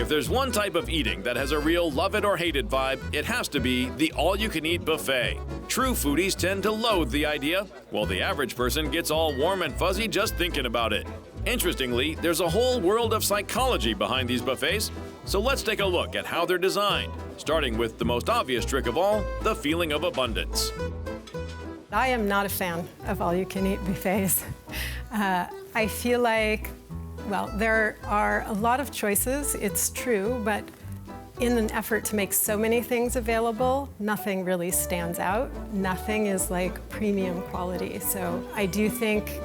If there's one type of eating that has a real love it or hate it vibe, it has to be the all-you-can-eat buffet. True foodies tend to loathe the idea, while the average person gets all warm and fuzzy just thinking about it. Interestingly, there's a whole world of psychology behind these buffets, so let's take a look at how they're designed, starting with the most obvious trick of all, the feeling of abundance. I am not a fan of all-you-can-eat buffets. I feel like, well, there are a lot of choices, it's true, but in an effort to make so many things available, nothing really stands out. Nothing is like premium quality. So I do think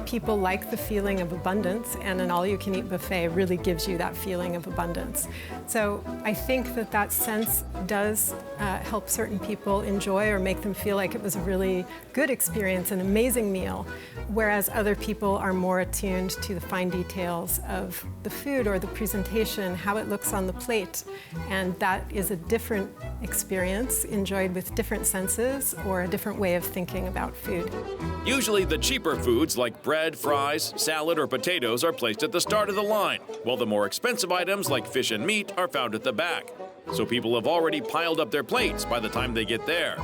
people like the feeling of abundance, and an all-you-can-eat buffet really gives you that feeling of abundance. So I think that that sense does help certain people enjoy or make them feel like it was a really good experience, an amazing meal, whereas other people are more attuned to the fine details of the food or the presentation, how it looks on the plate, and that is a different experience enjoyed with different senses or a different way of thinking about food. Usually the cheaper foods like bread, fries, salad, or potatoes are placed at the start of the line, while the more expensive items like fish and meat are found at the back. So people have already piled up their plates by the time they get there.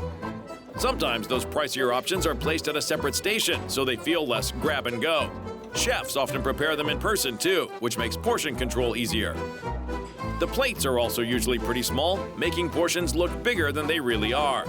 Sometimes those pricier options are placed at a separate station, so they feel less grab and go. Chefs often prepare them in person too, which makes portion control easier. The plates are also usually pretty small, making portions look bigger than they really are.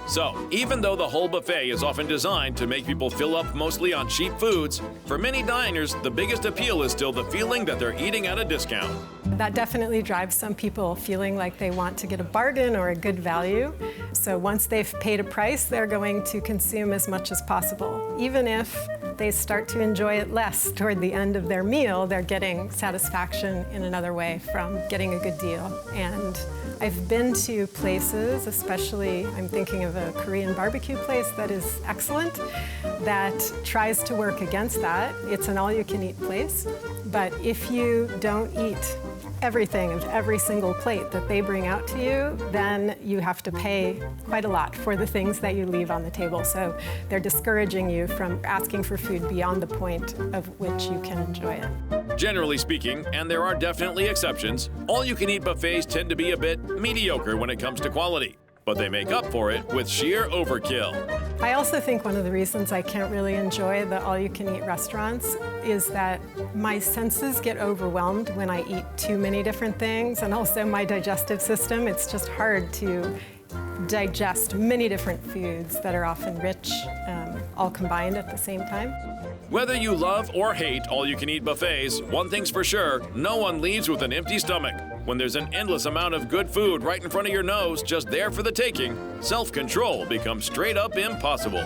So, even though the whole buffet is often designed to make people fill up mostly on cheap foods, for many diners, the biggest appeal is still the feeling that they're eating at a discount. That definitely drives some people feeling like they want to get a bargain or a good value. So once they've paid a price, they're going to consume as much as possible. Even if they start to enjoy it less toward the end of their meal, they're getting satisfaction in another way from getting a good deal. And I've been to places, especially I'm thinking of a Korean barbecue place that is excellent, that tries to work against that. It's an all-you-can-eat place, but if you don't eat everything of every single plate that they bring out to you, then you have to pay quite a lot for the things that you leave on the table. So they're discouraging you from asking for food beyond the point of which you can enjoy it. Generally speaking, and there are definitely exceptions, all-you-can-eat buffets tend to be a bit mediocre when it comes to quality, but they make up for it with sheer overkill. I also think one of the reasons I can't really enjoy the all-you-can-eat restaurants is that my senses get overwhelmed when I eat too many different things, and also my digestive system. It's just hard to digest many different foods that are often rich, all combined at the same time. Whether you love or hate all-you-can-eat buffets, one thing's for sure, no one leaves with an empty stomach. When there's an endless amount of good food right in front of your nose, just there for the taking, self-control becomes straight up impossible.